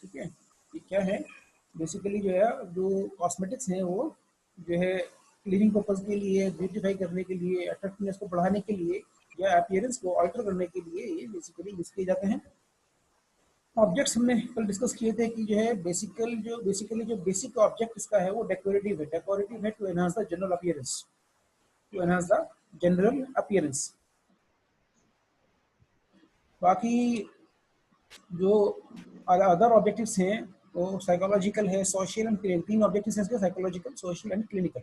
ठीक है, ये क्या है बेसिकली जो है, जो कॉस्मेटिक्स हैं वो जो है क्लीनिंग पर्पज के लिए, ब्यूटीफाई करने के लिए, अट्रैक्टिवनेस को बढ़ाने के लिए या अपीयरेंस को अल्टर करने के लिए ये बेसिकली यूज किए जाते हैं। ऑब्जेक्ट्स हमने कल डिस्कस किए थे कि जो है बेसिकली जो बेसिक ऑब्जेक्ट इसका है वो डेकोरेटिव है। डेकोरेटिव है to enhance the general appearance, to enhance the general appearance. बाकी जो अदर ऑब्जेक्टिव्स हैं वो साइकोलॉजिकल है, सोशल एंड क्लिनिकल। तीन ऑब्जेक्टिव्स हैं इसके, psychological, social and clinical.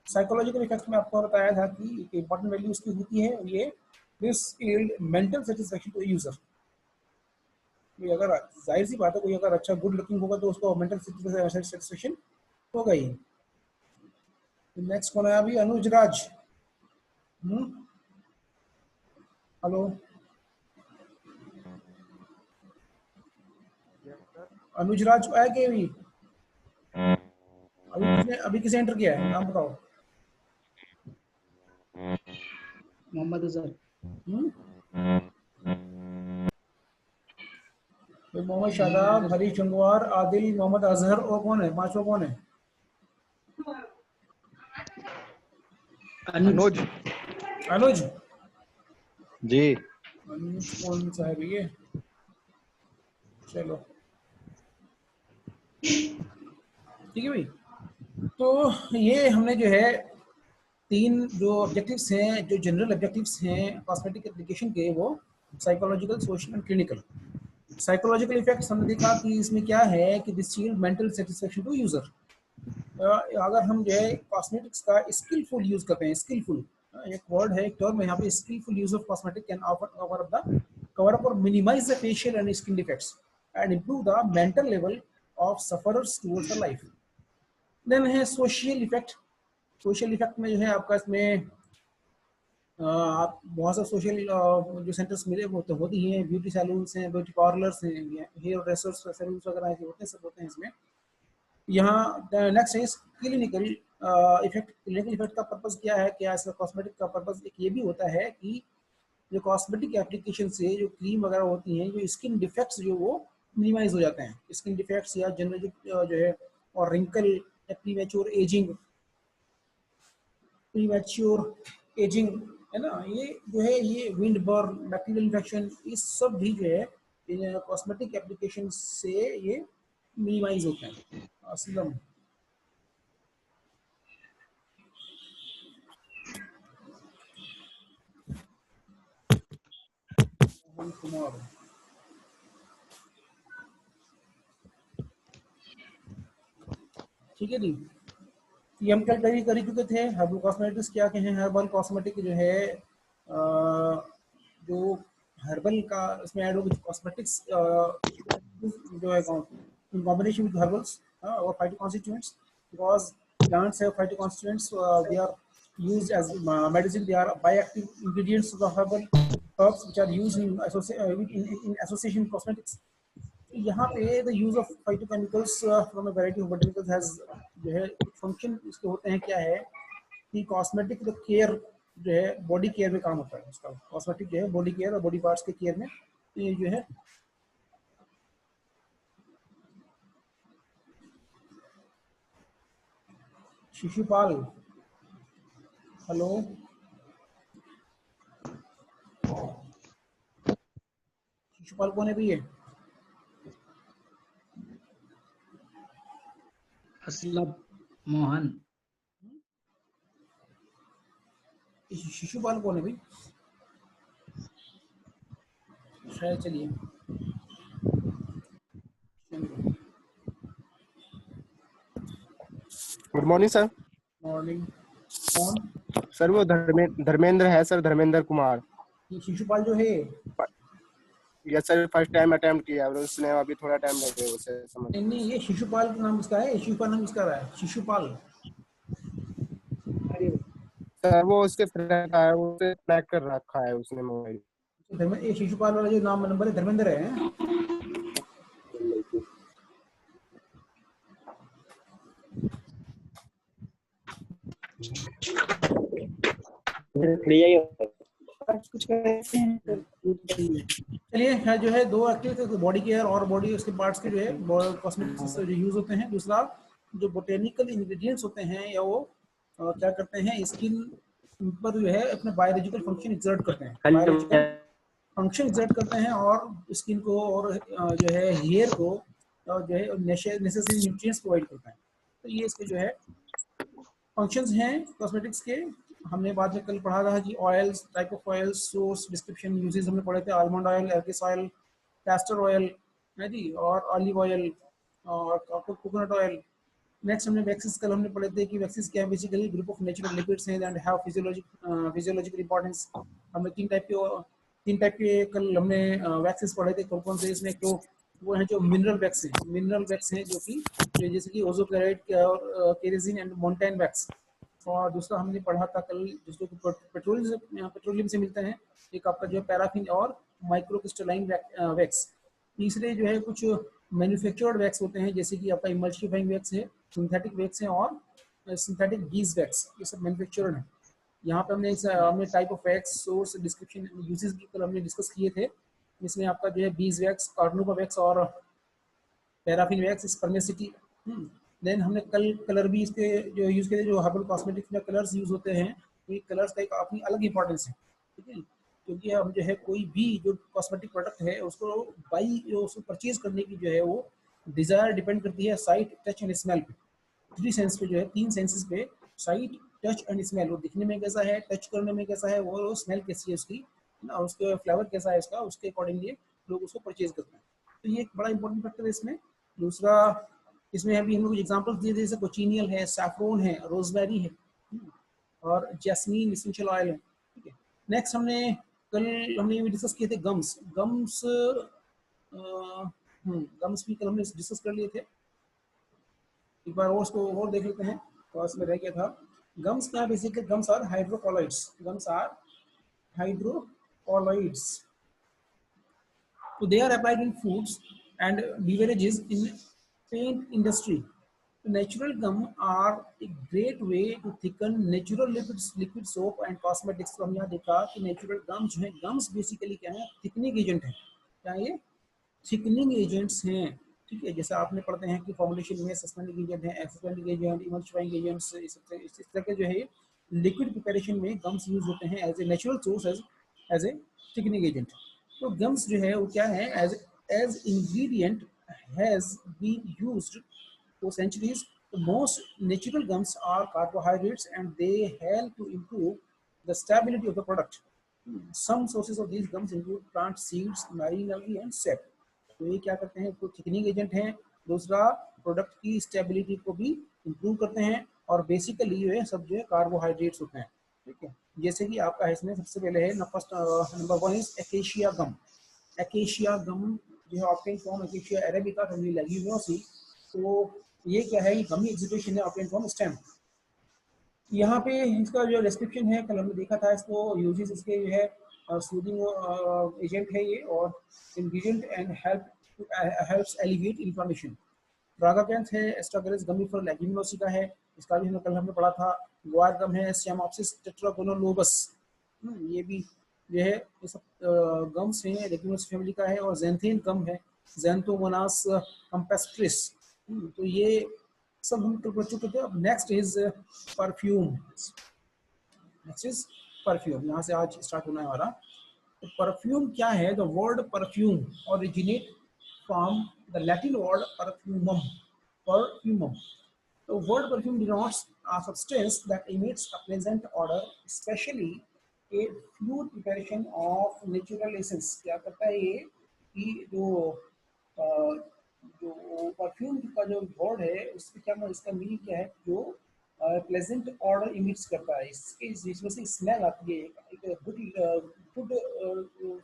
Psychological effects में आपको बताया था कि एक इंपॉर्टेंट वैल्यू उसकी होती है ये this yield mental satisfaction to user. कोई अगर जाहिर सी बात है, कोई अगर अच्छा गुड लुकिंग होगा तो उसको मेंटल सेटिस्फैक्शन होगा ही। नेक्स्ट कौन है अभी? अनुज राज। हेलो अनुज राज आया क्या अभी किसे एंटर किया है? नाम बताओ। मोहम्मद अजहर। मोहम्मद शादाब, हरीश चंगवार, आदिल, मोहम्मद अजहर और कौन है पांचवा? कौन है? अनुज। अनुज जी। अनुज कौन सा है भैया? चलो ठीक है भाई। तो ये हमने जो है तीन जो ऑब्जेक्टिव्स हैं, जो जनरल ऑब्जेक्टिव्स हैं कॉस्मेटिक एप्लीकेशन के, वो psychological, social and clinical. Psychological effects हमने देखा कि इसमें क्या है कि this yield mental satisfaction to user. अगर हम जो है कॉस्मेटिक्स का स्किलफुल यूज करते हैं, स्किलफुल एक वर्ड है, एक टर्म है यहाँ पे, skilful use of cosmetic can cover up और minimise the facial and skin defects and improve the mental level of sufferers towards the life. Then है सोशल इफेक्ट। सोशल इफेक्ट में जो है आपका इसमें आप बहुत सा सोशल जो सेंटर्स मिले वो तो होती हैं, ब्यूटी सैलून्स हैं, ब्यूटी पार्लर्स हैं, हेयर ड्रेसर्स सैलून्स वगैरह ऐसे होते हैं, सब होते हैं इसमें। यहाँ नेक्स्ट है क्लिनिकल इफेक्ट। क्लिनिकल इफेक्ट का पर्पस क्या है? क्या इसका कॉस्मेटिक का पर्पस एक ये भी होता है कि जो कॉस्मेटिक एप्लीकेशन से जो क्रीम वगैरह होती हैं, जो स्किन डिफेक्ट्स जो वो मिनिमाइज हो जाते हैं। स्किन डिफेक्ट्स या जनरल जो है और रिंकल या प्रीमेच्योर एजिंग है ना, ये जो है ये विंड बर्न, बैक्टीरियल इन्फेक्शन, ये सब भी जो है कॉस्मेटिक एप्लीकेशन से ये मिनिमाइज होते हैं। असलम कुमार, ठीक है जी। ये हम कल कर चुके थे। हर्बल कॉस्मेटिक्स क्या क्या है? हर्बल कॉस्मेटिक जो है जो हर्बल का इसमें ऐड होगी कॉस्मेटिक्स जो है इन कॉम्बिनेशन विद हर्बल्स और phytoconstituents, because plants have phytoconstituents, they are used as medicine, they are bioactive ingredients of the herbal herbs which are used in association with cosmetics. यहाँ पे the use of phytochemicals from a variety of botanicals has जो है function इसके होते हैं क्या है कि कॉस्मेटिक द केयर जो है बॉडी केयर में काम होता है उसका। कॉस्मेटिक जो है बॉडी केयर और बॉडी पार्ट्स के केयर में ये जो है शिशुपाल। हेलो शिशुपाल कौन है भैया? असलम मोहन। शिशुपाल कौन है भाई? शायद चलिए गुड मॉर्निंग सर। मॉर्निंग। कौन? सर वो धर्मेंद्र है सर, धर्मेंद्र कुमार। ये शिशुपाल जो है yes sir, first time attempt किया और उसने अभी थोड़ा टाइम लगे उसे समझ। नहीं, ये शिशुपाल का नाम इसका है, शिशुपाल नाम इसका रहा है, शिशुपाल। सर वो उसके फ्रेंड है, उसे ट्रैक कर रखा है उसने मोबाइल। ये शिशुपाल वाला जो नाम नंबर है धर्मेंद्र है। कुछ कहते हैं चलिए है जो है दो एक्टिव बॉडी केयर और बॉडी उसके पार्ट्स के जो है कॉस्मेटिक्स जो यूज होते हैं। दूसरा जो बोटेनिकल इंग्रेडिएंट्स होते हैं या वो क्या करते हैं स्किन पर जो है अपने बायोलॉजिकल फंक्शन एग्जर्ट करते हैं, बायोलॉजिकल फंक्शन एग्जर्ट करते हैं और स्किन को और जो है हेयर को जो है नेसेसरी न्यूट्रिएंट्स प्रोवाइड करते हैं। तो ये इसके जो है फंक्शंस हैं कॉस्मेटिक्स के। हमने बाद में कल पढ़ा था कि oils, type of oils, source, description, uses हमने पढ़े थे। आलमंड ऑयल, एर्गिस ऑयल, कैस्टर ऑयल है जी, और ऑलिव ऑयल और कोकोनट ऑयल। नेक्स्ट हमने वैक्सीज कल हमने पढ़े थे कि वैक्सीज क्या है, basically group of natural lipids हैं दैट हैव फिजियोलॉजिकल इंपॉर्टेंस। हमने तीन टाइप के कल हमने वैक्सीज पढ़े थे। कौन कौन से इसमें तो वो हैं जो मिनरल वैक्स हैं, जो कि जैसे कि ओजोक्लोराइड और केरोसिन एंड मोन्टेन वैक्स। और दूसरा हमने पढ़ा था कल जिसको पेट्रोलियम से मिलते हैं, एक आपका जो है पैराफिन और माइक्रोक्रिस्टलाइन वैक्स। तीसरे जो है कुछ मैन्युफैक्चर्ड वैक्स होते हैं जैसे कि आपका इमल्सिफाइंग वैक्स है, सिंथेटिक वैक्स है और सिंथेटिक बीज वैक्स, ये सब मैन्युफैक्चर्ड है। यहाँ पे हमने type of wax, source, description, uses भी कल हमने डिस्कस किए थे। इसमें आपका जो है बीज वैक्स, कार्नोबा वैक्स और पैराफिन वैक्स, स्पर्मेसिटी। देन हमने कल कलर भी इसके जो यूज़ किए थे, जो हर्बल कॉस्मेटिक्स में कलर्स यूज़ होते हैं, ये कलर्स का एक अपनी अलग इंपॉर्टेंस है, ठीक है। क्योंकि हम जो है कोई भी जो कॉस्मेटिक प्रोडक्ट है उसको उसको परचेज करने की जो है वो डिज़ायर डिपेंड करती है साइट, टच एंड स्मेल पे। थ्री सेंस पे जो है, तीन सेंसेस पे, साइट, टच एंड स्मेल। वो दिखने में कैसा है, टच करने में कैसा है, वो स्मेल कैसी है उसकी ना, उसके फ्लेवर कैसा है इसका, उसके अकॉर्डिंगली लोग उसको परचेज करते हैं। तो ये एक बड़ा इंपॉर्टेंट फैक्टर है इसमें। दूसरा इसमें अभी हम लोग एग्जांपल्स दिए थे, जैसे कोचिनियल है, सैफ्रॉन है, रोजमेरी है और जैस्मीन एसेंशियल ऑयल है, ठीक है। नेक्स्ट कल हमने ये डिस्कस किए थे गम्स। गम्स भी कल हमने डिस्कस कर लिए थे, एक बार और उसको और देख लेते हैं तो इसमें रह गया था। गम्स क्या, basically gums are hydrocolloids. So they are applied in foods and beverages in paint industry. So natural gum are a great way to thicken natural liquid soap and cosmetics। तो हम यहाँ देखा कि नेचुरल गम्स जो है, gums basically क्या है, thickening agent है। क्या ये थिकनिंग एजेंट्स हैं, ठीक है। जैसे आपने पढ़ते हैं कि फॉर्मुलेशन में सस्पेंडिंग एजेंट है, एक्सपेंडिंग एजेंट, इमल्सिफाइंग एजेंट्स, इस तरह के जो है लिक्विड प्रिपरेशन में गम्स यूज होते हैं as a natural source, as a thickening agent. तो गम्स जो है वो क्या है, as ingredient has been used for centuries. The most natural gums are carbohydrates and they help to improve the stability of the product. Some sources of these gums include plant seeds, marine algae and sap. तो ये क्या करते हैं, तो thickening agent हैं। दूसरा product की stability को भी इम्प्रूव करते हैं और बेसिकली ये सब जो है कार्बोहाइड्रेट्स होते हैं, ठीक है। जैसे कि आपका इसमें सबसे पहले है first number 1 is acacia gum. Acacia gum जो है obtain from Acacia arabica family Leguminosae. तो ये क्या है, ये गमी एग्जीक्यूशन है ऑप्टेन फ्रॉम स्टेम। यहाँ पे इसका जो डिस्क्रिप्शन है कल हमने देखा था इसको, यूजेस इसके जो है सूदिंग एजेंट है ये और ingredient and helps alleviate inflammation. Tragacanth है, एस्ट्रागेरस गमीफर लेग्यूमिनोसी का है, इसका भी हमने पढ़ा था। ग्वार गम है, सियामोप्सिस टेट्रागोनोलोबस, ये भी जो है ये सब गम्स हैं, लेग्यूमिनोसी फैमिली का है। और ज़ैंथेन गम है, ज़ैंथोमोनास कैम्पेस्ट्रिस। तो ये सब हम कर चुके थे। अब नेक्स्ट इज परफ्यूम। यहाँ से आज स्टार्ट होना है हमारा। तो परफ्यूम क्या है, the word perfume originate from the Latin word perfumum. The word perfume denotes a substance that emits a pleasant odor, especially a fluid preparation of natural essence। क्या करता है ये कि जो परफ्यूम का जो वर्ड है उसमें क्या, इसका मीनिंग क्या है, जो प्लेजेंट ऑर्डर इमिट्स करता है, इसमें से स्मेल आती है, एक गुड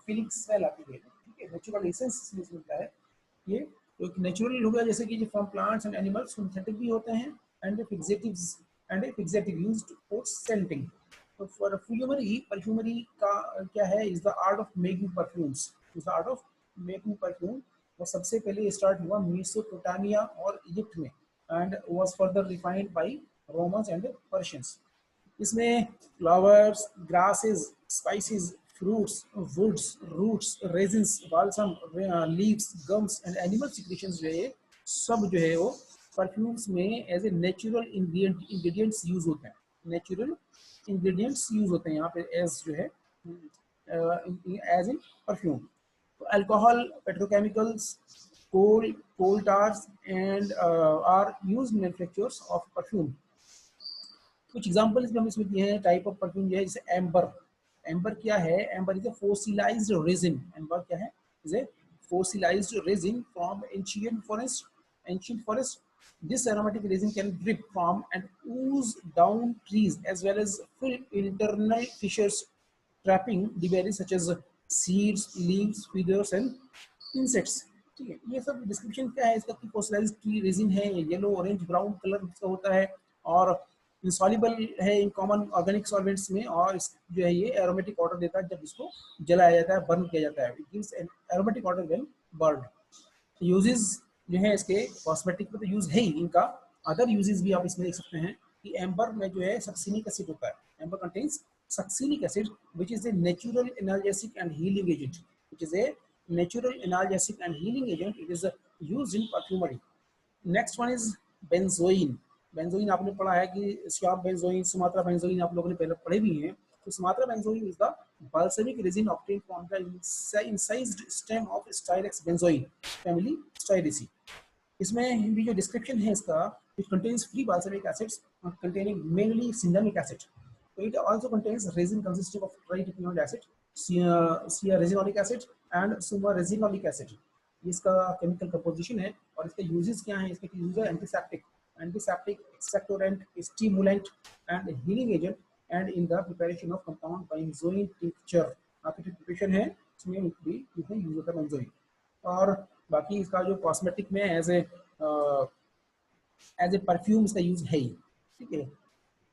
फीलिंग स्मेल आती है, ठीक है। नेचुरल एसेंस इसमें मिलता है। ये तो नेचुरल हो गया, जैसे कि from plants and animals. Synthetic भी होते हैं and fixative used for scenting. तो परफ्यूमरी का क्या है, is the art of making perfume. वो सबसे पहले स्टार्ट हुआ मेसोपोटामिया और इजिप्ट में and was further refined by Romans and Persians. इसमें flowers, grasses, spices, fruits, woods, roots, resins, balsam, leaves, gums and animal secretions जो है सब जो है वो परफ्यूम्स में as a natural ingredients use होते हैं। नेचुरल इंग्रेडिएंट्स यूज होते हैं यहाँ पे एज जो है एज इन परफ्यूम। तो alcohol, petrochemicals, coal tars and are used in manufactures of perfume। कुछ एग्जांपल्स भी हम इसमें दिए हैं टाइप ऑफ परफ्यूम जो है, जैसे एम्बर। एम्बर क्या है? Amber is a fossilised resin. Amber क्या है? Is a fossilized resin from ancient forest. This aromatic resin can drip from and ooze down trees as well as fill internal fissures, trapping debris such as seeds, leaves, feathers and insects। ठीक है, ये सब description क्या है इसका कि fossilised tree resin है, yellow orange brown colour इसका होता है और इंसॉल्युबल है इन कॉमन ऑर्गेनिक सॉल्वेंट्स में, और जो है ये एरोमेटिक ऑर्डर देता है जब इसको जलाया जाता है, बर्न किया जाता है। It gives an aromatic order when burn. Uses जो है इसके कॉस्मेटिक में तो यूज है ही, इनका अदर यूजेस भी आप इसमें देख सकते हैं कि एम्बर में जो है सक्सिनिक एसिड होता है। Amber contains succinic acid which is a natural analgesic and healing agent, which is a natural analgesic and healing agent. It is used in perfumery. Next one is benzoin. Benzoin आपने पढ़ा है कि Shyam benzoin, Sumatra benzoin आप लोगों ने पहले पढ़े भी हैं। तो Sumatra benzoin is the balsamic resin obtained from the incised stem of Styrax benzoin family Styraceae। इसमें भी जो डिस्क्रिप्शन है इसका, it contains free balsamic acids containing mainly cinnamic acid। So it also contains resin consisting of tritiphenolic acid, cearesinolic acid and sumaresinolic acid। इसका chemical composition है और इसके uses क्या हैं? इसके यूज है antiseptic, expectorant, stimulant and healing agent and in the preparation of compound benzoin tincture. आपकी preparation है इसमें भी इसमें यूज होता है बेंजोइन। और बाकी इसका जो कॉस्मेटिक में एज ए परफ्यूम इसका यूज है ही। ठीक है।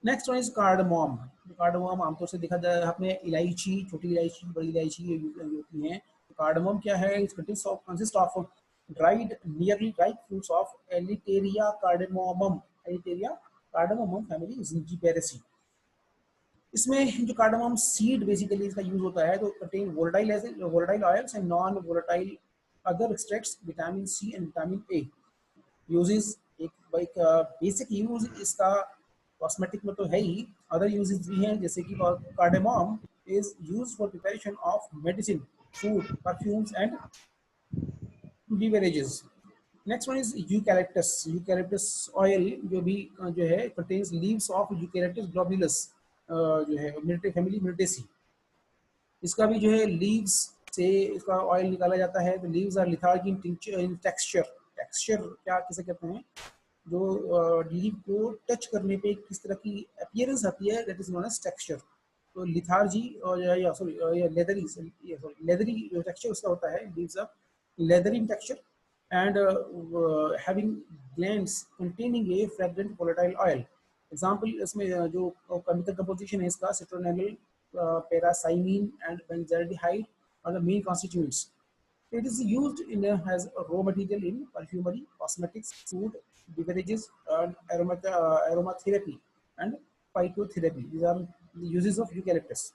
Next one is cardamom. Cardamom आमतौर से देखा जाए आपने इलायची, छोटी इलायची, बड़ी इलायची ये होती हैं। कार्डमोम क्या है? It consist of dried nearly ripe fruits of Eleutheria cardamomum, Eleutheria cardamomum family Zingiberaceae। इसमें जो कार्डमम सीड बेसिकली इसका यूज होता है तो contain volatile oils and non volatile other extracts, vitamin C and vitamin A. Uses एक basic use इसका cosmetic में तो है ही, अदर यूजेस भी हैं जैसे कि cardamom is used for preparation of medicine, food, perfumes and beverages. Next one is eucalyptus. Eucalyptus oil जो है कंटेन्स लीव्स ऑफ यूकैलिप्टस ग्लोबुलस जो है मिलिट्री फैमिली मिलिटेसी। इसका भी जो है लीव्स से इसका ऑयल निकाला जाता है। तो leaves are lethargic in texture. Texture क्या किसे कहते हैं? जो लीव को टच करने पे किस तरह की अपीयरेंस आती है, that is known as texture. तो लिथार्जी और लेदरी जो टेक्सचर उसका होता है, leaves are leather in texture and having glands containing a fragrant volatile oil। Example इसमें जो केमिकल कंपोजिशन है इसका, सिट्रोनेल, पैरासाइनिन and benzaldehyde are the main constituents. It is used as a raw material in perfumery, cosmetics, food, beverages, and aromatherapy and phytotherapy। These are the uses of eucalyptus।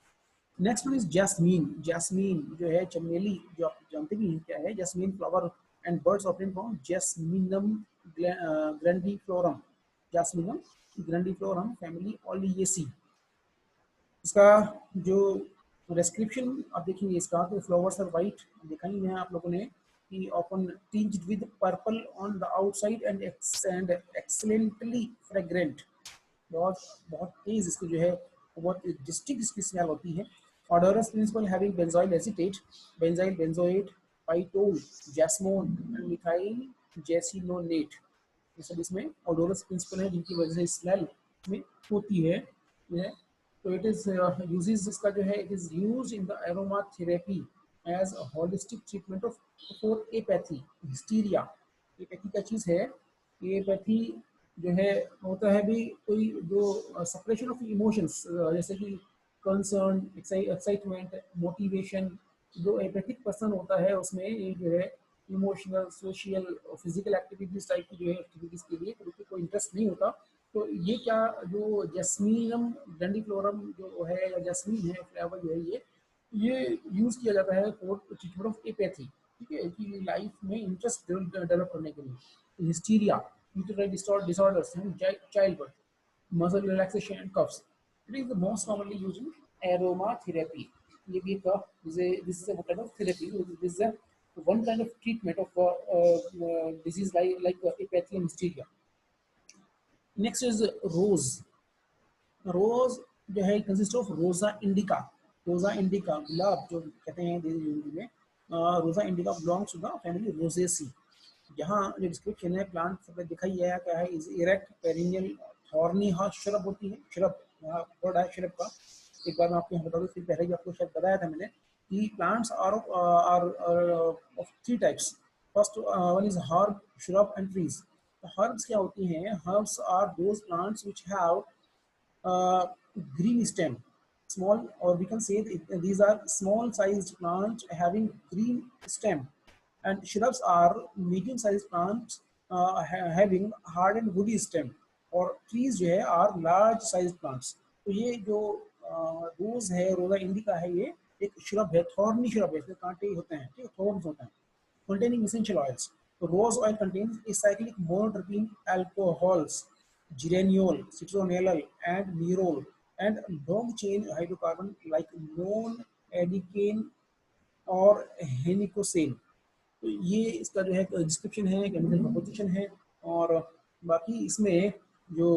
Next one is jasmine. Jasmine जो है चमेली, जो आप जानते भी हैं क्या है। Jasmine flower and buds obtain from Jasminum grandiflorum, Jasminum grandiflorum family Oleaceae. इसका जो डिस्क्रिप्शन आप देखेंगे इसका, तो फ्लावर्स आर वाइट, देखा ही है आप लोगों ने कि often tinged with purple on the outside and excellently fragrant. बहुत तेज इसकी जो है बहुत डिस्टिंक्ट इसकी स्मेल होती है। Odorous principle having benzoyl acetate, benzyl benzoate, pytol, jasmone and methyl jacynonate। ये सब इसमें odorous principle है जिनकी वजह से स्मेल में होती है। तो इट इज यूजेस इसका जो है, it is used in the aromatherapy as a holistic treatment of for apathy, hysteria। Apathy क्या चीज है? ये एपैथी जो है होता है भी कोई जो सप्रेशन ऑफ इमोशंस, जैसे कि कंसर्न, एक्साइटमेंट, मोटिवेशन। जो एपैथिक पर्सन होता है उसमें ये जो है emotional, social, physical activities type की जो है एक्टिविटीज के लिए कोई इंटरेस्ट नहीं होता। तो ये क्या जो जैस्मीनम ग्रैंडिफ्लोरम जो है या जैस्मीन है फ्लेवर जो है, ये ये यूज किया जाता है फॉर ट्रीटमेंट ऑफ एपैथी, ठीक है, कि लाइफ में इंटरेस्ट डेवलप करने के लिए। Hysteria, uterine disorders and child birth, muscle relaxation and coughs. It is the most commonly used in aroma therapy. ये भी एक this is a kind of therapy, this is one kind of treatment of disease like apathy and hysteria. Next is rose. Rose जो है consist of Rosa indica. Rosa indica गुलाब जो कहते हैं हिंदी में, Rosa indica belongs to the family Rosaceae. यहाँ जो description है प्लांट सब दिखाई है क्या है, is erect perennial thorny shrub होती है, श्रब यहाँ वर्ड है श्रब का। एक बार मैं आपको यहाँ बता दूँ, फिर पहले भी आपको शायद बताया था मैंने कि plants are of three types. First one is herb, shrub and trees. Herbs क्या होती हैं? Herbs are those plants which have green stem, small, or we can say these are small sized plants having green stem, and shrubs are medium sized plants having hard and woody stem, और trees जो है are large sized plants। तो ये जो रोज है, Rosa indica है, ये एक श्रब है, थॉर्नी श्रब है, इसमें कांटे होते हैं, ठीक है, थॉर्न्स होते हैं, containing essential oils. So rose oil contains acyclic monoterpene alcohols, geraniol, citronellal, and nerol, and long chain hydrocarbon like non-alkane और हेनिकोसेन। तो ये इसका जो है डिस्क्रिप्शन है, केमिकल कंपोजिशन है। और बाकी इसमें जो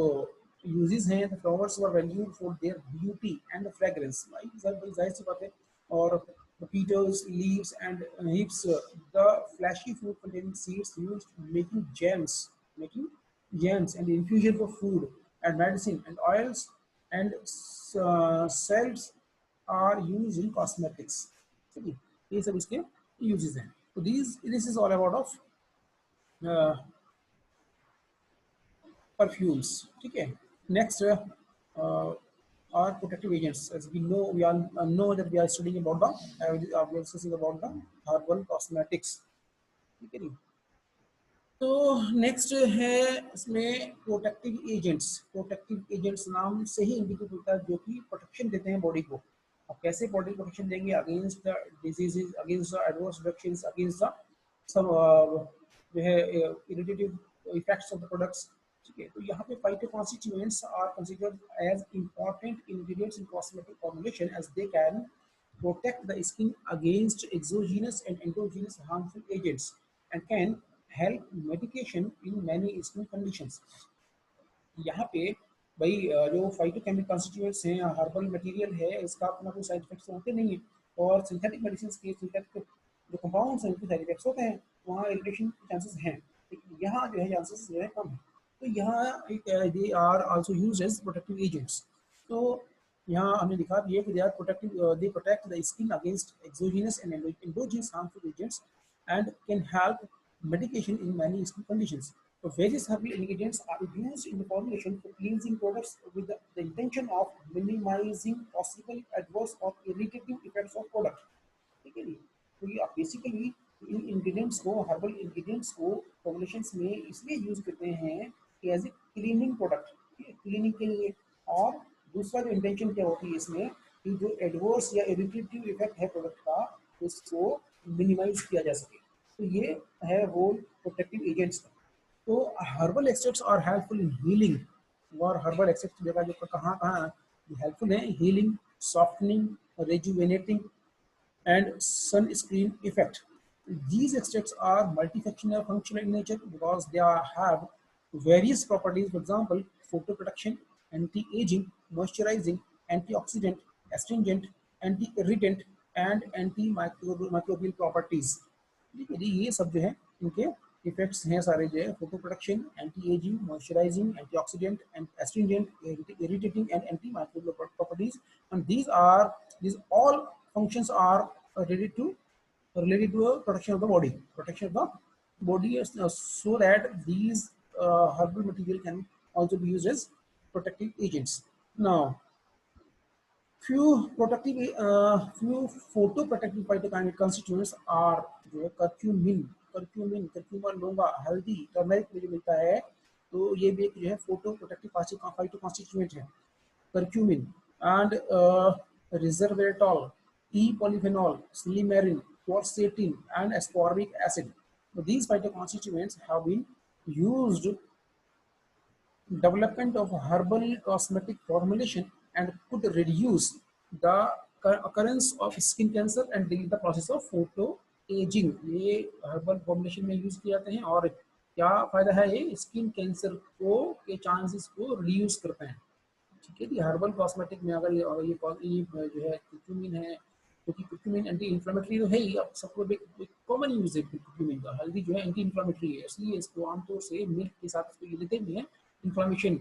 यूजेस हैं, the flowers were valued for their beauty and fragrance, जाहिर सी बात है। और the petals, leaves, and hips, the fleshy fruit containing seeds used making jams and infusion for food and medicine, and oils and salts are used in cosmetics। ठीक है, ये सब इसके uses हैं। तो this is all about of perfumes, ठीक है। Next are protective agents। As we know, we all know that we are studying about we are discussing about the herbal cosmetics, ठीक है। तो नेक्स्ट है इसमें प्रोटेक्टिव एजेंट्स। प्रोटेक्टिव एजेंट्स नाम से ही indicate होता है जो कि प्रोटेक्शन देते हैं बॉडी को। अब कैसे बॉडी प्रोटेक्शन देंगे? Against the diseases, against the adverse reactions, against the सब जो है irritative effects of the products, ठीक है। तो यहाँ पे phytoconstituents are considered as important ingredients in cosmetic formulation as they can protect the skin against exogenous and endogenous harmful agents and can help medication in many skin conditions। यहाँ पे भाई जो phytochemical constituents हैं, herbal material है, इसका अपना कोई side effects होते नहीं है। और सिंथेटिक मेडिसिन के सिंथेटिक जो कंपाउंड्स हैं उनके साइड इफेक्ट्स होते हैं, वहाँ इरिटेशन के चांसेस हैं, लेकिन यहाँ जो है चांसेस जो है कम है। तो यहाँ एक they are also used as protective agents. तो यहाँ हमने लिखा भी है कि they protect the skin against exogenous and endogenous harmful agents and can help medication in many skin conditions। So various herbal ingredients are used in the formulation for cleansing products with the intention of minimizing possible adverse or irritating effects of product, ठीक है जी। तो ये basically इन ingredients को, herbal ingredients को formulations में इसलिए यूज करते हैं कि as a cleaning product, cleaning के लिए। और दूसरा जो इंटेंशन क्या होती है इसमें कि जो एडवर्स या इरिटेटिव इफेक्ट है प्रोडक्ट का, उसको मिनिमाइज किया जा सके। तो ये है रोल प्रोटेक्टिव एजेंट्स का। तो herbal extracts are helpful in healing. और हर्बल एक्सट्रैक्ट जगह जो कहाँ कहाँ हेल्पफुल है? Healing, softening, rejuvenating, and sunscreen effect। These extracts are multifunctional in nature because they have various properties. For example, photoprotection, anti-aging, moisturizing, antioxidant, astringent, anti-irritant, and antimicrobial properties। ठीक है जी, ये सब जो है इनके इफेक्ट्स हैं सारे जो है, photo protection, anti ageing, moisturising, antioxidant, astringent, irritating and anti microbial properties. And these all functions are related to a protection of the body, so that these herbal material can also be used as protective agents। Now few photoprotective phytochemical constituents are जो है curcumin, लौंगा, हल्दी, turmeric में जो मिलता है, तो ये भी एक जो है फोटो प्रोटेक्टिव फाइटो कॉन्स्टिट्यूएंट है, curcumin। and resveratrol, E polyphenol, silymarin, quercetin, and ascorbic acid. So these phytoconstituents have been used development of herbal cosmetic formulation and could reduce the occurrence of skin cancer and delay the process of photo aging. ये herbal formulation में use किए जाते हैं और क्या फायदा है, ये स्किन कैंसर को के चांसेस को रिड्यूस करते हैं। ठीक है, हर्बल कॉस्मेटिक में अगर ये जो है कुर्क्यूमिन है, क्योंकि कुर्क्यूमिन एंटी इन्फ्लेमेटरी तो है ही, अब सबको कॉमन यूज है कुर्क्यूमिन का। हल्दी जो है एंटी इन्फ्लेमेटरी है, इसलिए इसको आमतौर से मिल्क के साथ इसको ये लेते भी हैं इन्फ्लेमेशन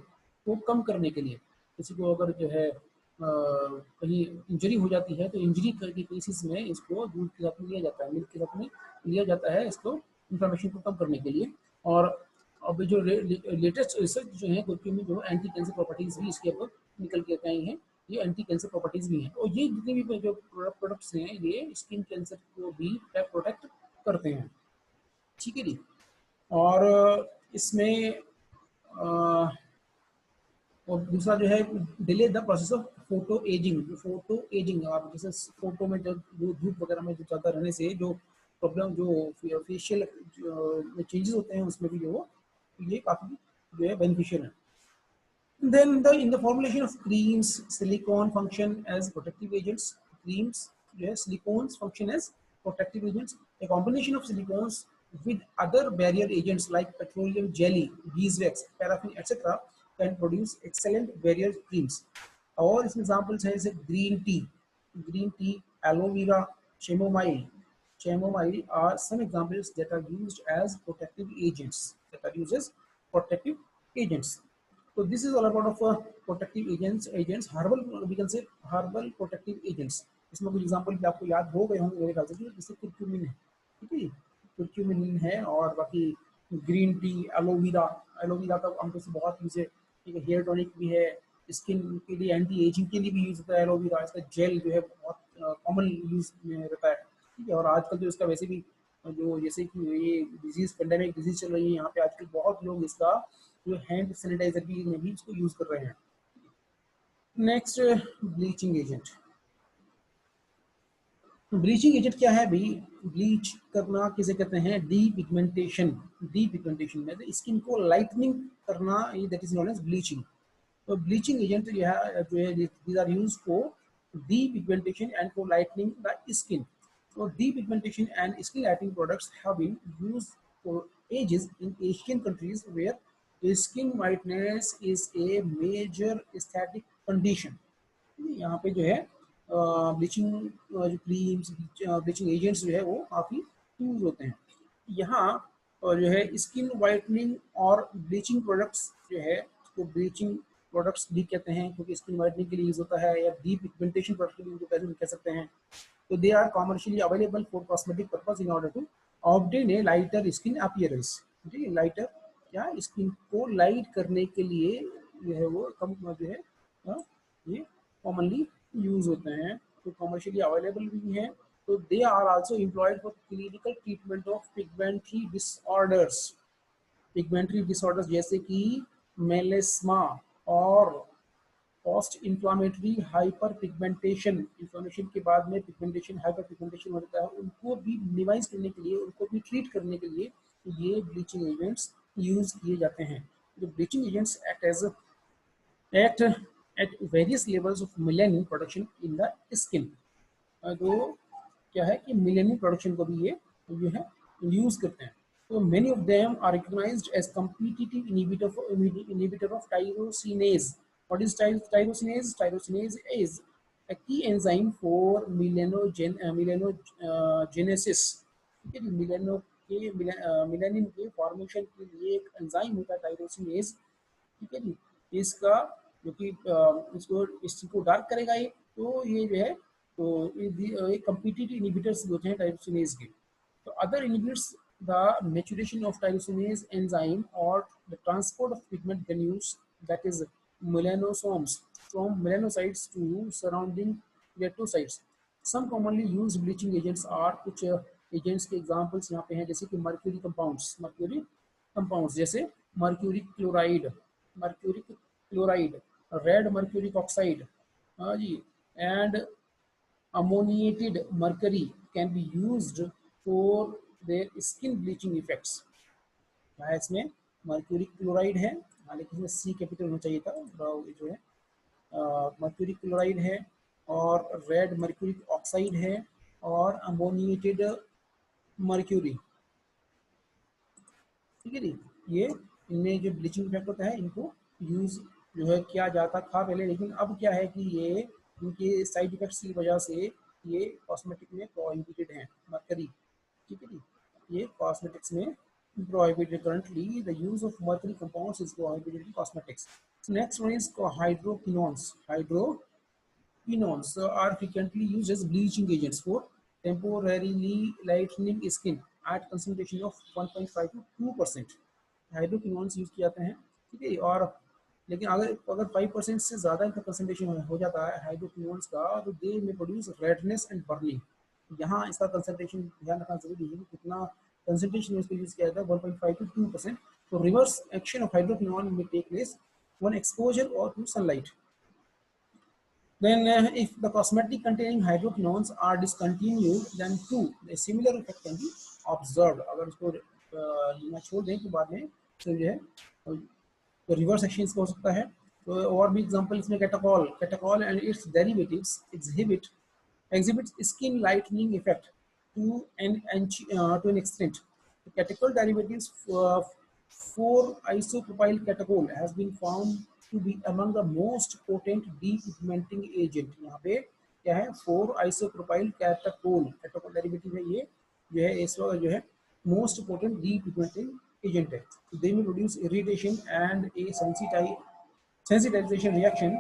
को कम करने के लिए। किसी को अगर जो है कहीं इंजरी हो जाती है तो इंजरी के केसेस में इसको दूध के साथ में लिया जाता है, मिल्क के साथ में लिया जाता है इसको इन्फ्लेमेशन को कम करने के लिए। और अब जो लेटेस्ट रिसर्च जो है कुर्क्यूमिन जो एंटी कैंसर प्रॉपर्टीज भी इसके ऊपर निकल के आई हैं, ये एंटी कैंसर प्रॉपर्टीज भी हैं। और ये जितने भी जो प्रोडक्ट्स हैं ये स्किन कैंसर को भी प्रोटेक्ट करते हैं। ठीक है जी। और इसमें और दूसरा जो है delay the process of photo ageing. Photo ageing आप जैसे फोटो में जब धूप वगैरह में जो ज़्यादा रहने से जो प्रॉब्लम जो फेशियल में चेंजेस होते हैं उसमें भी जो ये काफ़ी जो है बेनिफिशियल है। Then in the formulation of creams, silicone function as protective agents. Creams, yes, silicones function as protective agents. A combination of silicones with other barrier agents like petroleum jelly, beeswax, paraffin, etc., can produce excellent barrier creams. और इसमें examples है जैसे green tea, aloe vera, chamomile are some examples that are used as protective agents. So this is all about of protective agents, herbal, we can say herbal protective agents. इसमें कुछ example भी आपको याद हो गए होंगे मेरे ख्याल से, जैसे कुर्क्यूमिन है, ठीक है, कुर्क्यूमिन है, और बाकी ग्रीन टी, एलोवेरा का हमको से बहुत यूज है, ठीक है, हेयर टॉनिक भी है, स्किन के लिए एंटी एजिंग के लिए भी यूज होता है एलोवेरा। इसका जेल जो है बहुत कॉमन यूज में रहता है, ठीक है। और आजकल तो इसका वैसे भी जो जैसे कि ये डिजीज पेंडेमिक डिजीज चल रही है यहाँ पे आजकल बहुत लोग इसका जो हैंड सैनिटाइजर भी में भी इसको यूज कर रहे हैं। Next bleaching agent. Bleaching agent क्या है भाई? ब्लीच करना किसे कहते हैं? डीपिगमेंटेशन में स्किन को लाइटनिंग करना, that is known as bleaching. तो ब्लीचिंग एजेंट जो है these are used for depigmentation and for lightening the skin. So depigmentation and skin lightening products have been used for ages in Asian countries where skin whiteness is a major aesthetic condition. यहाँ पे जो है bleaching जो creams, bleaching agents जो है वो काफ़ी use होते हैं यहाँ। और जो है स्किन वाइटनिंग और ब्लीचिंग प्रोडक्ट्स जो है उसको ब्लीचिंग प्रोडक्ट्स भी कहते हैं, क्योंकि स्किन वाइटनिंग के लिए यूज होता है, या डीपिगमेंटेशन प्रोडक्ट के लिए कह सकते हैं। So they are commercially available for cosmetic purpose in order to obtain a lighter skin appearance. ठीक है, लाइटर क्या स्किन को लाइट करने के लिए जो है वो कम जो है ये कॉमनली यूज होते हैं, तो कॉमर्शियली अवेलेबल भी हैं। तो they are also employed for clinical treatment of pigmentary disorders जैसे कि मेलेस्मा और post inflammatory hyper pigmentation. Inflammation के बाद में पिगमेंटेशन, हाइपर पिगमेंटेशन हो जाता है, उनको भी मिनिमाइज करने के लिए, उनको भी ट्रीट करने के लिए ये ब्लीचिंग एजेंट्स यूज किए जाते हैं। जो bleaching agents act at various levels of melanin production in the skin. तो क्या है कि मेलानिन प्रोडक्शन को भी ये जो है यूज करते हैं। तो many of them are recognized as competitive inhibitor of tyrosinase. What is tyrosinase? Tyrosinase is a key enzyme for melanogenesis. ठीक है, मेलानिन के फॉर्मेशन के लिए एक एंजाइम होता है टाइरोसिनेज। ठीक है जी, इसका जो कि इसको डार्क करेगा ये, तो ये जो है तो ये कम्पिटिटिव इनहिबिटर्स होते हैं टाइरोसिनेज के। तो other inhibits the maturation of tyrosinase enzyme or the transport of pigment granules, that is melanosomes, from melanocytes to surrounding keratinocytes. Some commonly used bleaching agents are, कुछ agents के examples यहाँ पे हैं, जैसे कि mercury compounds जैसे mercuric chloride, red mercuric oxide, हाँ जी, and ammoniated mercury can be used for their skin bleaching effects. क्या है इसमें? मर्क्यूरी क्लोराइड है, हालांकि इसमें सी कैपिटल होना चाहिए था, जो है मर्क्यूरी क्लोराइड है और रेड मर्क्यूरिक ऑक्साइड है और अमोनिएटेड मर्क्यूरी, ठीक है जी। ये इनमें जो ब्लीचिंग इफेक्ट होता है इनको यूज जो है किया जाता था पहले, लेकिन अब क्या है कि ये इनके साइड इफेक्ट्स की वजह से ये कॉस्मेटिक में प्रोहिबिटेड है, मर्करी, ठीक है जी। ये कॉस्मेटिक्स में prohibited currently. The use of mercury compounds is prohibited in cosmetics. So next one is hydroquinones. Hydroquinones are frequently used as bleaching agents for temporarily lightening skin at concentration of 1.5 to 2%. हाइड्रोक्विनोन्स use किए जाते हैं, ठीक है। और लेकिन अगर 5% से ज़्यादा इनका कंसनट्रेशन हो जाता है हाइड्रोक्विनोन्स का, तो दे में प्रोड्यूस रेडनेस एंड बर्निंग। यहाँ इसका कंसनट्रेशन ध्यान रखना जरूरी है कि कितना कंसनट्रेशन इसको यूज किया जाता है, 1.5 to 2%। तो रिवर्स एक्शन ऑफ हाइड्रोक्विनोन में टेक प्लेस वन एक्सपोजर और to sunlight. Then, if the cosmetic containing hydroquinones are discontinued, then too a similar effect can be observed. अगर इसको लेना छोड़ दें तो बाद में तो जो है तो रिवर्स एक्शन इसका हो सकता है। तो और भी एग्जांपल इसमें catechol and its derivatives exhibit skin lightening effect to an extent. The catechol derivatives for isopropyl catechol has been found to be among the most potent depigmenting agent. यहाँ पे क्या है? 4-isopropyl catechol डेरिवेटिव है, ये जो है इस वक्त जो है most potent depigmenting agent है। So they may produce irritation and a sensitization reaction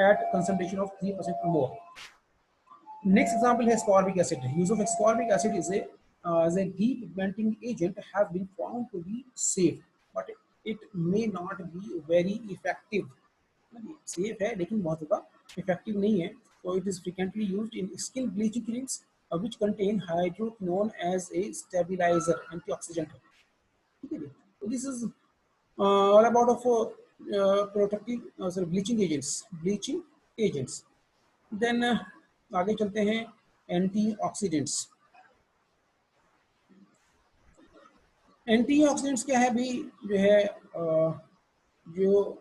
at concentration of 3% or more. Next example is ascorbic acid. Use of ascorbic acid is as a depigmenting agent has been found to be safe, but it may not be very effective. Safe है लेकिन बहुत ज़्यादा effective नहीं है। So it is frequently used in skin bleaching creams which contain hydroquinone as a stabilizer, antioxidant. ठीक है जी। So this is all about of protective bleaching agents. Then आगे चलते हैं एंटीऑक्सीडेंट्स। एंटीऑक्सीडेंट्स क्या है भी? जो है जो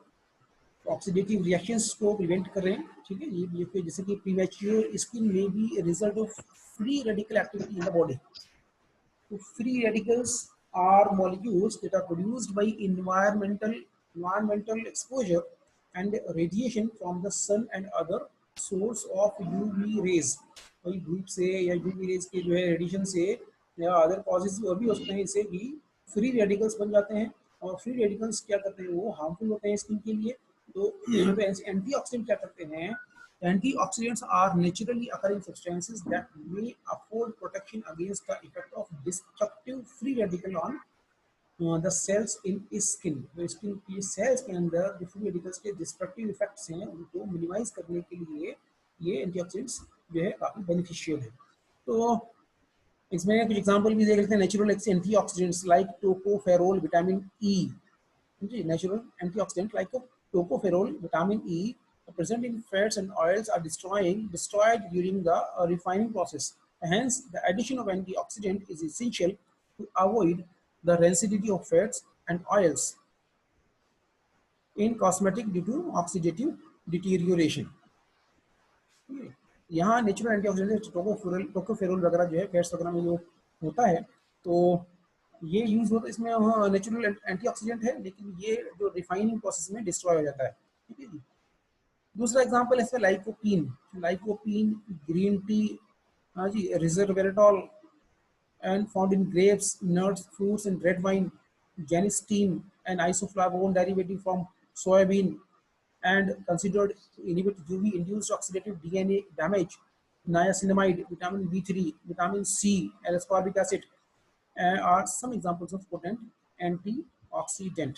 ऑक्सीडेटिव रिएक्शंस को प्रिवेंट कर रहे हैं, ठीक है। ये जैसे कि प्रीमैच्योर स्किन में भी result of free radical activity in the body. तो free radicals are molecules that are produced by environmental exposure and radiation from the sun and other source of UV rays। वही धूप से या UV raise के जो है radiation से या अदर कॉजेज और भी हो सकते हैं, इससे भी फ्री रेडिकल्स बन जाते हैं। और फ्री रेडिकल्स क्या करते हैं? वो हार्मफुल होते हैं स्किन के लिए। तो एंटीऑक्सीडेंट क्या करते हैं? Antioxidants are naturally occurring substances that may afford protection against the effect of destructive free radical on the cells in skin। तो स्किन की सेल्स के अंदर जो फ्री रेडिकल्स के डिस्ट्रक्टिव इफेक्ट्स हैं उनको मिनिमाइज करने के लिए ये एंटीऑक्सीडेंट्स जो है काफ़ी बेनिफिशियल है। तो इसमें कुछ एग्जांपल भी देख लेते हैं। Natural antioxidants like tocopherol, vitamin E, natural antioxidant like tocopherol, vitamin E present in fats and oils are destroyed during the refining process. Hence, the addition of antioxidant is essential to avoid the rancidity of fats and oils in cosmetic due to oxidative deterioration. यहाँ natural antioxidant tocopherol वगैरह जो है fats वगैरह में जो होता है, तो ये यूज होता है। इसमें नेचुरल एंटीऑक्सीडेंट है लेकिन ये जो रिफाइनिंग प्रोसेस में डिस्ट्रॉय हो जाता है, ठीक है जी। दूसरा एग्जांपल है इसमें लाइकोपीन ग्रीन टी, हाँ जी, resveratrol and found in grapes, nuts, fruits and red wine, genistein and isoflavone derivative from soybean and considered to inhibit UV induced oxidative DNA damage, niacinamide, vitamin B3, vitamin C, and ascorbic acid are some examples of potent antioxidant।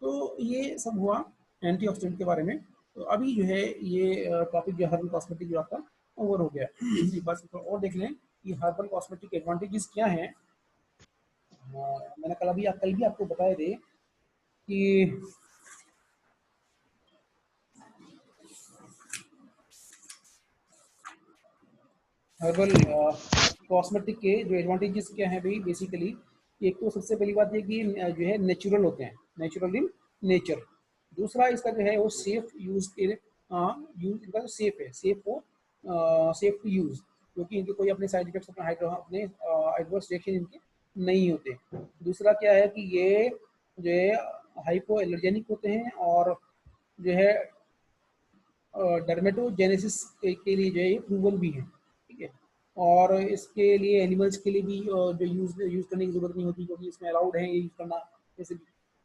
तो ये सब हुआ antioxidant के बारे में। तो अभी जो है ये टॉपिक जो हर्बल कॉस्मेटिक जो आपका ओवर हो गया। बस और देख लें कि हर्बल कॉस्मेटिक के एडवांटेजेस क्या हैं। मैंने कल भी आपको बताए थे कि हर्बल कॉस्मेटिक के जो एडवांटेजेस क्या हैं भाई, बेसिकली एक तो सबसे पहली बात ये कि जो है नेचुरल होते हैं, नेचुरल इन नेचर। दूसरा इसका जो है वो सेफ यूज के यूज इनका जो सेफ है, सेफ हो सेफ टू यूज, क्योंकि इनके कोई अपने साइड इफेक्ट्स अपने एडवर्स रिएक्शन इनके नहीं होते। दूसरा क्या है कि ये जो है हाइपो एलर्जेनिक होते हैं, और जो है डर्मेटोजेनेसिस के लिए जो है ये प्रूवन भी है, ठीक है। और इसके लिए एनिमल्स के लिए भी जो यूज करने की जरूरत नहीं होती, क्योंकि इसमें अलाउड है ये यूज करना, जैसे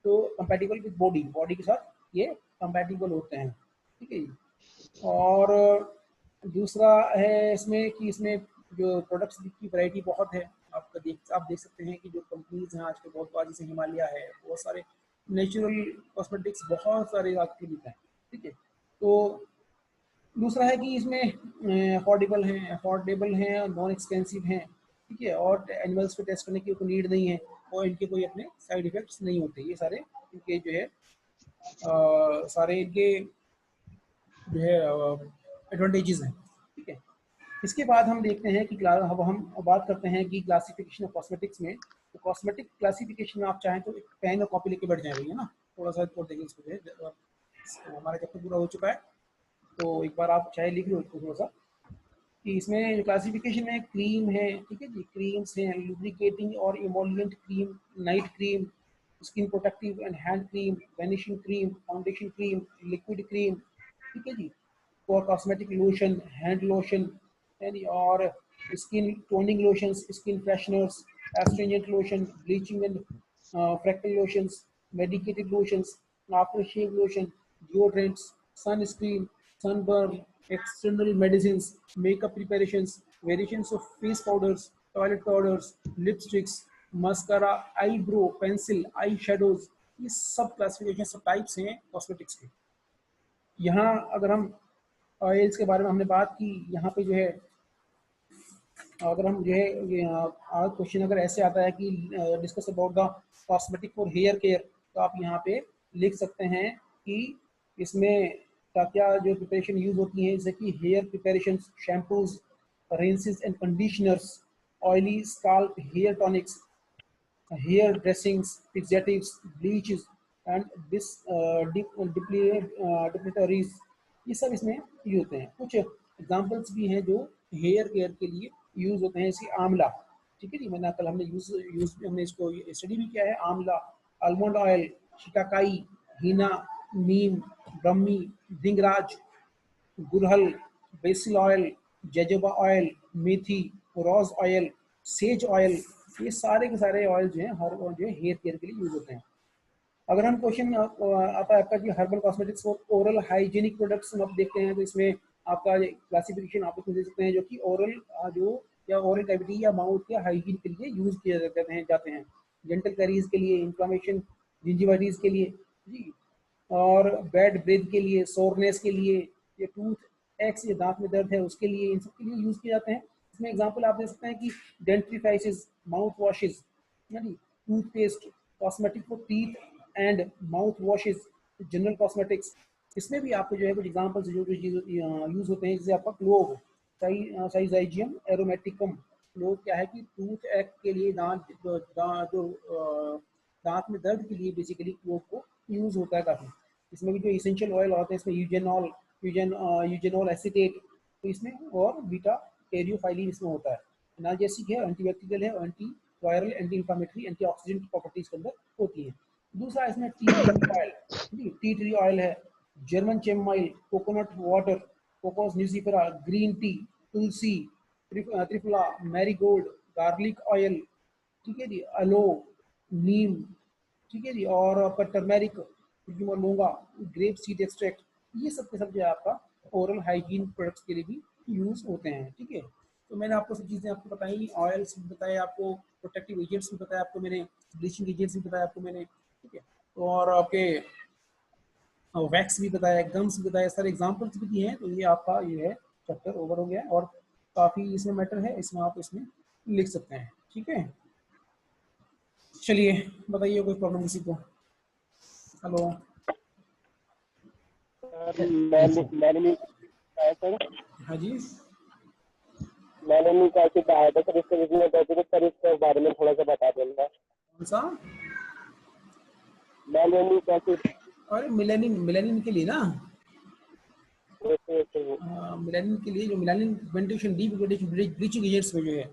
तो कंपैटिबल विद बॉडी, बॉडी के साथ ये कंपैटिबल होते हैं, ठीक है जी। और दूसरा है इसमें कि इसमें जो प्रोडक्ट्स की वैरायटी बहुत है, आप देख सकते हैं कि जो कंपनीज हैं आजकल बहुत बार, जैसे हिमालय है, बहुत सारे नेचुरल कॉस्मेटिक्स बहुत सारे आपके मिलते हैं, ठीक है। तो दूसरा है कि इसमें अफोर्डेबल हैं, नॉन एक्सपेंसिव हैं, ठीक है, और एनिमल्स पे टेस्ट करने की कोई नीड नहीं है, और इनके कोई अपने साइड इफेक्ट्स नहीं होते। ये सारे इनके जो है सारे इनके जो है एडवांटेजेस हैं, ठीक है। इसके बाद हम देखते हैं कि अब हम बात करते हैं कि क्लासिफिकेशन ऑफ कॉस्मेटिक्स में। तो कॉस्मेटिक क्लासिफिकेशन में आप चाहें तो एक पेन और कॉपी लेके बैठ जाए भैया ना, थोड़ा सा और देखिए इसको जो है, हमारा चैप्टर पूरा हो चुका है, तो एक बार आप चाहे लिख लो इसको थोड़ा सा, कि इसमें जो क्लासिफिकेशन है, क्रीम है, ठीक है जी, क्रीम्स हैं, लुब्रिकेटिंग और emollient cream, night cream, skin protective and hand cream, vanishing cream, foundation cream, liquid cream, ठीक है जी, for cosmetic lotion, hand lotion है जी, और skin toning lotions, skin fresheners, astringent lotion, bleaching and freckle lotions, medicated lotions, aftershave lotion, deodorants, sunscreen, sunburn, external medicines, makeup preparations, variations of face powders, toilet powders, lipsticks, mascara, eyebrow, pencil, eye shadows, ये सब classification, सब types हैं cosmetics के। यहाँ अगर हम oils के बारे में हमने बात की, यहाँ पे जो है अगर हम जो है क्वेश्चन अगर ऐसे आता है कि discuss about the cosmetic for hair care, तो आप यहाँ पे लिख सकते हैं कि इसमें क्या क्या जो प्रिपरेशन यूज होती हैं, जैसे कि hair preparation, shampoos, rinses and conditioners, oily scalp hair tonics, hair dressings, fixatives, bleaches and depilatories, ये सब इसमें यूज होते हैं। कुछ एग्जांपल्स भी हैं जो हेयर केयर के लिए यूज होते हैं, जैसे आंवला, ठीक है जी, मैंने कल हमने इसको स्टडी भी किया है। आंवला, आलमंड ऑयल, शिकाकाई, हीना, नीम, ब्रह्मी, धिंगराज, गुड़हल, बेसिल ऑयल, जजोबा ऑयल, मेथी, रोज ऑयल, सेज ऑयल, ये सारे के सारे ऑयल जो है हर जो है हेयर केयर के लिए यूज होते हैं। अगर हम क्वेश्चन आता है आपका कि हर्बल कॉस्मेटिक्स और ओरल हाइजीनिक प्रोडक्ट्स हम अब देखते हैं, तो इसमें आपका क्लासिफिकेशन आप इसमें दे सकते हैं, जो कि ओरल जो या ओरल कैविटी या माउथ के हाइजीन के लिए यूज किए जाते हैं, डेंटल कैरीज के लिए, इंफ्लामेशन, जिंजिवाइटिस के लिए जी, और बैड ब्रेथ के लिए, सोरनेस के लिए, या टूथ एक्स या दांत में दर्द है उसके लिए, इन सब के लिए यूज किए जाते हैं। इसमें एग्जांपल आप दे सकते हैं कि dentifrices, mouth washes, toothpaste, cosmetic for teeth and mouth washes, general cosmetics. इसमें भी आपको जो है कुछ एग्जांपल्स जो यूज होते हैं, जैसे आपका क्लोव, साइजाइजियम एरोमेटिकम। क्लोव क्या है कि टूथ एक्ट के लिए, दांत में दर्द के लिए बेसिकली क्लोव को यूज होता है काफी। इसमें भी जो इसेंशियल ऑयल होते हैं, इसमें यूजेनॉल एसीटेट, तो इसमें और बीटा कैरियोफाइलिन इसमें होता है। एनाल्जेसिक है, एंटीबैक्टीरियल है, anti viral, anti inflammatory, antioxidant properties के अंदर होती है। दूसरा इसमें टी ट्री ऑयल है, German chamomile, coconut water, Cocos nucifera, green tea, tulsi, triphala, marigold, garlic oil, ठीक है जी, अलो, नीम, ठीक है जी, और आपका टर्मेरिक, लौंगा, ग्रेप सीड एक्सट्रैक्ट, ये सब के सब जो है आपका ओरल हाइजीन प्रोडक्ट्स के लिए भी यूज होते हैं, ठीक है। तो मैंने आपको सब चीज़ें आपको बताई, ऑयल्स भी बताए आपको, प्रोटेक्टिव एजेंट्स भी बताया आपको मैंने, ब्लीचिंग एजेंट्स भी बताया आपको मैंने, ठीक है, और आपके वैक्स भी बताया, गम्स भी बताया, सारे एग्जांपल्स भी दिए हैं। तो ये आपका ये है चैप्टर ओवर हो गया, और काफ़ी इसमें मैटर है, इसमें आप इसमें लिख सकते हैं, ठीक है। चलिए बताइए, कोई प्रॉब्लम किसी को? हेलो, मैंने सर हाँ जी, मैलेनिक एसिड आया था सर, इसके बीच में टॉपिक सर, इसके बारे में थोड़ा सा बता देना। कौन सा? मैलेनिक एसिड। अरे मिलेनिन, मिलेनिन के लिए ना, ओके। मिलानिन के लिए जो melanin pigmentation, D pigmentation bleaching agents में जो है,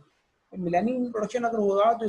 मिलानिन प्रोडक्शन अगर होगा तो